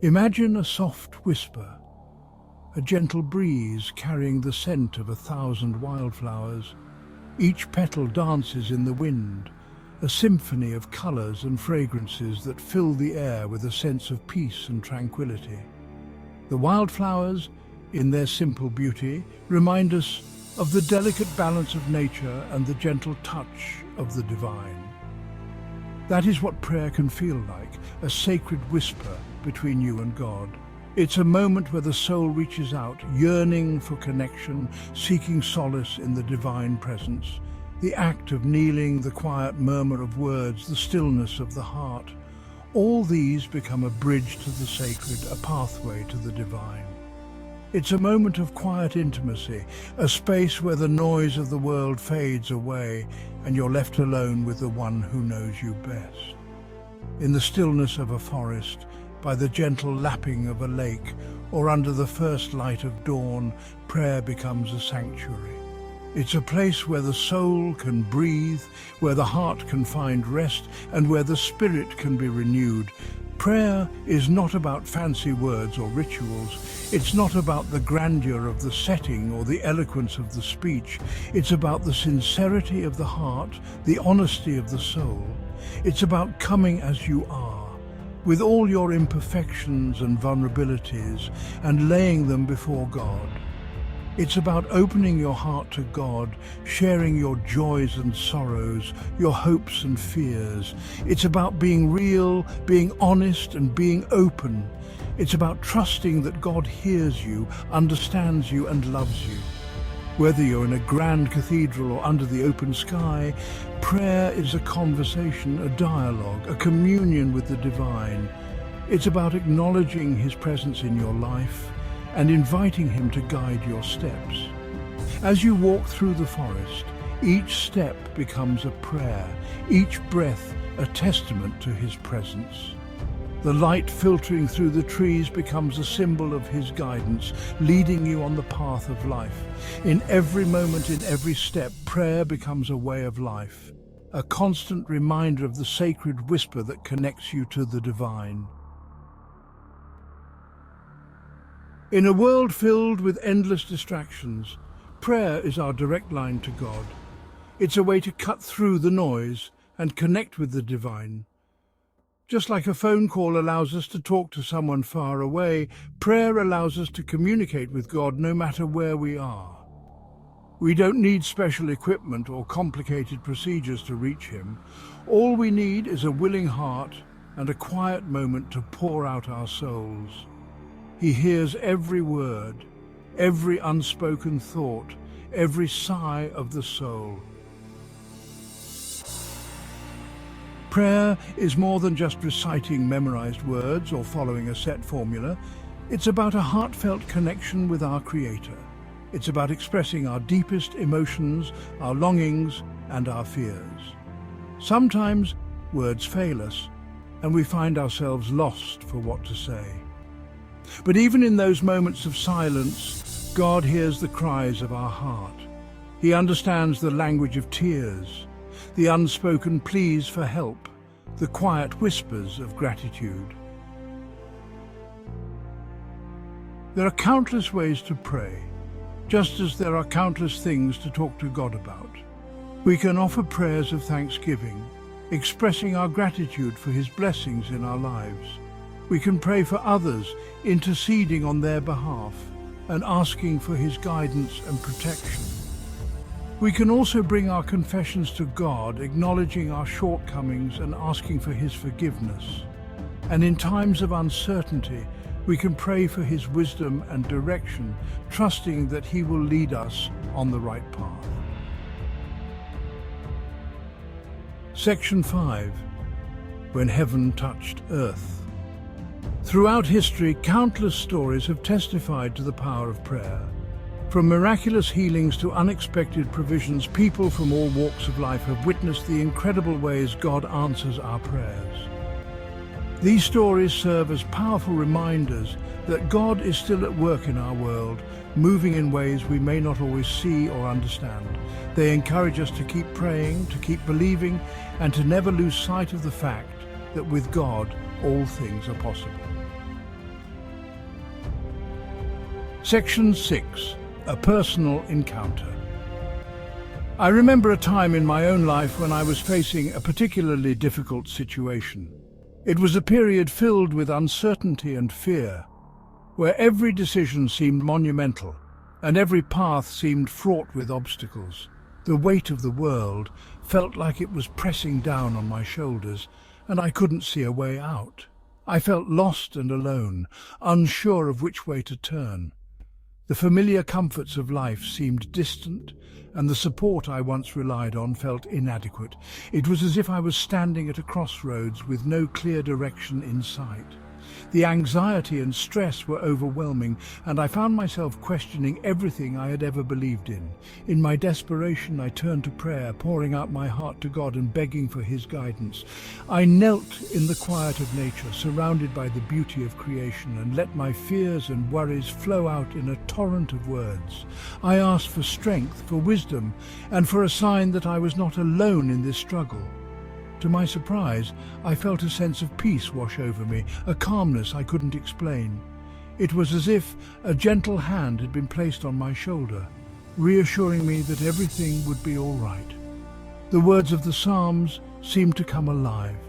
Imagine a soft whisper, a gentle breeze carrying the scent of 1,000 wildflowers. Each petal dances in the wind, a symphony of colors and fragrances that fill the air with a sense of peace and tranquility. The wildflowers, in their simple beauty, remind us of the delicate balance of nature and the gentle touch of the divine. That is what prayer can feel like, a sacred whisper between you and God. It's a moment where the soul reaches out, yearning for connection, seeking solace in the divine presence. The act of kneeling, the quiet murmur of words, the stillness of the heart, all these become a bridge to the sacred, a pathway to the divine. It's a moment of quiet intimacy, a space where the noise of the world fades away and you're left alone with the one who knows you best. In the stillness of a forest, by the gentle lapping of a lake, or under the first light of dawn, prayer becomes a sanctuary. It's a place where the soul can breathe, where the heart can find rest, and where the spirit can be renewed. Prayer is not about fancy words or rituals. It's not about the grandeur of the setting or the eloquence of the speech. It's about the sincerity of the heart, the honesty of the soul. It's about coming as you are, with all your imperfections and vulnerabilities, and laying them before God. It's about opening your heart to God, sharing your joys and sorrows, your hopes and fears. It's about being real, being honest, and being open. It's about trusting that God hears you, understands you, and loves you. Whether you're in a grand cathedral or under the open sky, prayer is a conversation, a dialogue, a communion with the divine. It's about acknowledging His presence in your life and inviting Him to guide your steps. As you walk through the forest, each step becomes a prayer, each breath a testament to His presence. The light filtering through the trees becomes a symbol of His guidance, leading you on the path of life. In every moment, in every step, prayer becomes a way of life, a constant reminder of the sacred whisper that connects you to the divine. In a world filled with endless distractions, prayer is our direct line to God. It's a way to cut through the noise and connect with the divine. Just like a phone call allows us to talk to someone far away, prayer allows us to communicate with God no matter where we are. We don't need special equipment or complicated procedures to reach Him. All we need is a willing heart and a quiet moment to pour out our souls. He hears every word, every unspoken thought, every sigh of the soul. Prayer is more than just reciting memorized words or following a set formula. It's about a heartfelt connection with our Creator. It's about expressing our deepest emotions, our longings, and our fears. Sometimes words fail us, and we find ourselves lost for what to say. But even in those moments of silence, God hears the cries of our heart. He understands the language of tears, the unspoken pleas for help, the quiet whispers of gratitude. There are countless ways to pray, just as there are countless things to talk to God about. We can offer prayers of thanksgiving, expressing our gratitude for His blessings in our lives. We can pray for others, interceding on their behalf and asking for His guidance and protection. We can also bring our confessions to God, acknowledging our shortcomings and asking for His forgiveness. And in times of uncertainty, we can pray for His wisdom and direction, trusting that He will lead us on the right path. Section 5. When Heaven Touched Earth. Throughout history, countless stories have testified to the power of prayer. From miraculous healings to unexpected provisions, people from all walks of life have witnessed the incredible ways God answers our prayers. These stories serve as powerful reminders that God is still at work in our world, moving in ways we may not always see or understand. They encourage us to keep praying, to keep believing, and to never lose sight of the fact that with God, all things are possible. Section 6. A personal encounter. I remember a time in my own life when I was facing a particularly difficult situation. It was a period filled with uncertainty and fear, where every decision seemed monumental and every path seemed fraught with obstacles. The weight of the world felt like it was pressing down on my shoulders, and I couldn't see a way out. I felt lost and alone, unsure of which way to turn. The familiar comforts of life seemed distant, and the support I once relied on felt inadequate. It was as if I was standing at a crossroads with no clear direction in sight. The anxiety and stress were overwhelming, and I found myself questioning everything I had ever believed in. In my desperation, I turned to prayer, pouring out my heart to God and begging for His guidance. I knelt in the quiet of nature, surrounded by the beauty of creation, and let my fears and worries flow out in a torrent of words. I asked for strength, for wisdom, and for a sign that I was not alone in this struggle. To my surprise, I felt a sense of peace wash over me, a calmness I couldn't explain. It was as if a gentle hand had been placed on my shoulder, reassuring me that everything would be all right. The words of the Psalms seemed to come alive,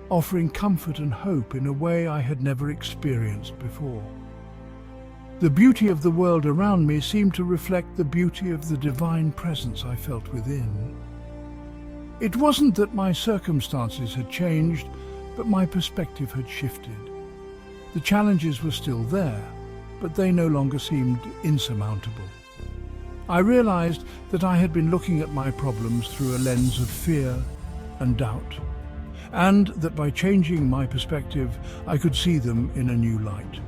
offering comfort and hope in a way I had never experienced before. The beauty of the world around me seemed to reflect the beauty of the divine presence I felt within. It wasn't that my circumstances had changed, but my perspective had shifted. The challenges were still there, but they no longer seemed insurmountable. I realized that I had been looking at my problems through a lens of fear and doubt, and that by changing my perspective, I could see them in a new light.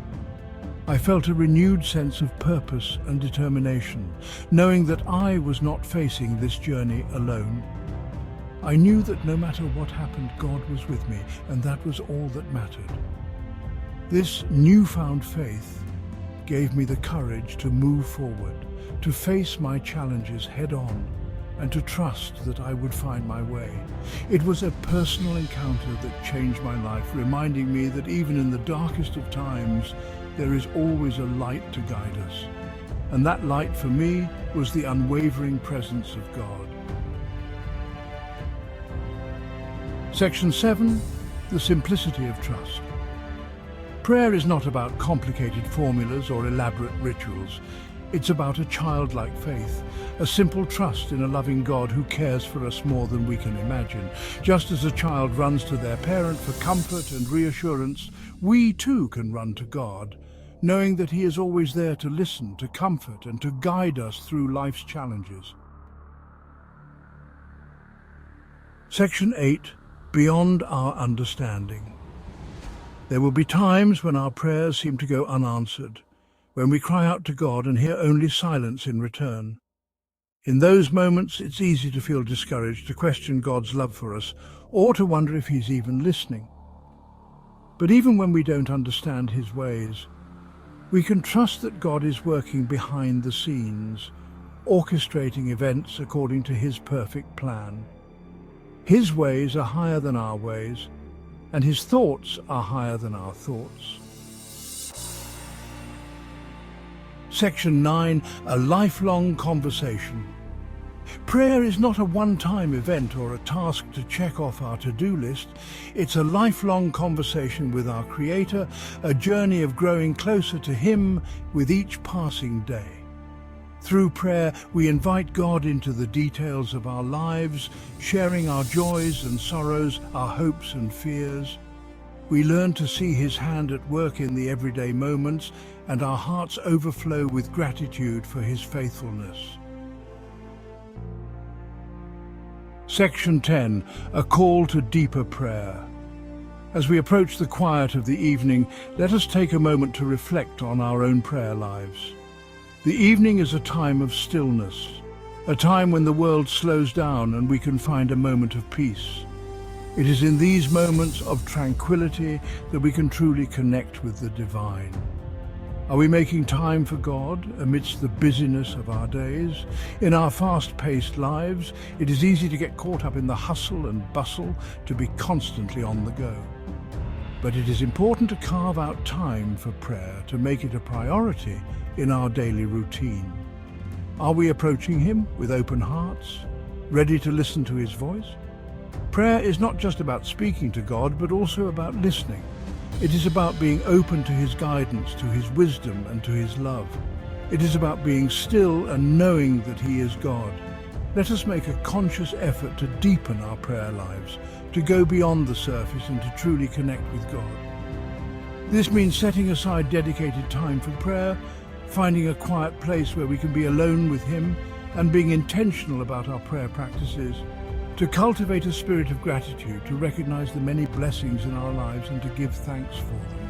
I felt a renewed sense of purpose and determination, knowing that I was not facing this journey alone. I knew that no matter what happened, God was with me, and that was all that mattered. This newfound faith gave me the courage to move forward, to face my challenges head-on, and to trust that I would find my way. It was a personal encounter that changed my life, reminding me that even in the darkest of times, there is always a light to guide us. And that light for me was the unwavering presence of God. Section 7. The simplicity of trust. Prayer is not about complicated formulas or elaborate rituals. It's about a childlike faith, a simple trust in a loving God who cares for us more than we can imagine. Just as a child runs to their parent for comfort and reassurance, we too can run to God, knowing that He is always there to listen, to comfort, and to guide us through life's challenges. Section 8. Beyond our understanding. There will be times when our prayers seem to go unanswered, when we cry out to God and hear only silence in return. In those moments, it's easy to feel discouraged, to question God's love for us, or to wonder if He's even listening. But even when we don't understand His ways, we can trust that God is working behind the scenes, orchestrating events according to His perfect plan. His ways are higher than our ways, and His thoughts are higher than our thoughts. Section 9. A lifelong conversation. Prayer is not a one-time event or a task to check off our to-do list. It's a lifelong conversation with our Creator, a journey of growing closer to Him with each passing day. Through prayer, we invite God into the details of our lives, sharing our joys and sorrows, our hopes and fears. We learn to see His hand at work in the everyday moments, and our hearts overflow with gratitude for His faithfulness. Section 10. A call to deeper prayer. As we approach the quiet of the evening, let us take a moment to reflect on our own prayer lives. The evening is a time of stillness, a time when the world slows down and we can find a moment of peace. It is in these moments of tranquility that we can truly connect with the divine. Are we making time for God amidst the busyness of our days? In our fast-paced lives, it is easy to get caught up in the hustle and bustle, to be constantly on the go. But it is important to carve out time for prayer, to make it a priority in our daily routine. Are we approaching him with open hearts, ready to listen to his voice? Prayer is not just about speaking to God, but also about listening. It is about being open to his guidance, to his wisdom, and to his love. It is about being still and knowing that he is God. Let us make a conscious effort to deepen our prayer lives, to go beyond the surface and to truly connect with God. This means setting aside dedicated time for prayer, finding a quiet place where we can be alone with him, and being intentional about our prayer practices, to cultivate a spirit of gratitude, to recognize the many blessings in our lives and to give thanks for them.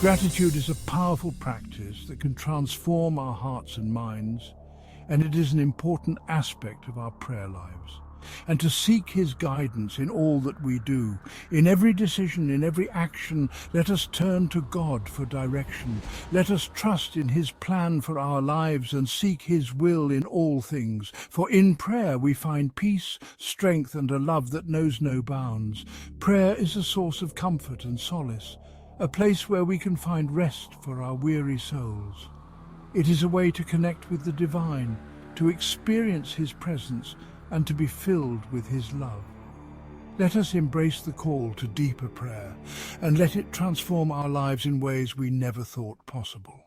Gratitude is a powerful practice that can transform our hearts and minds, and it is an important aspect of our prayer lives. And to seek his guidance in all that we do, in every decision, in every action, let us turn to God for direction. Let us trust in his plan for our lives and seek his will in all things. For in prayer we find peace, strength, and a love that knows no bounds. Prayer is a source of comfort and solace, a place where we can find rest for our weary souls. It is a way to connect with the divine, to experience his presence, and to be filled with his love. Let us embrace the call to deeper prayer and let it transform our lives in ways we never thought possible.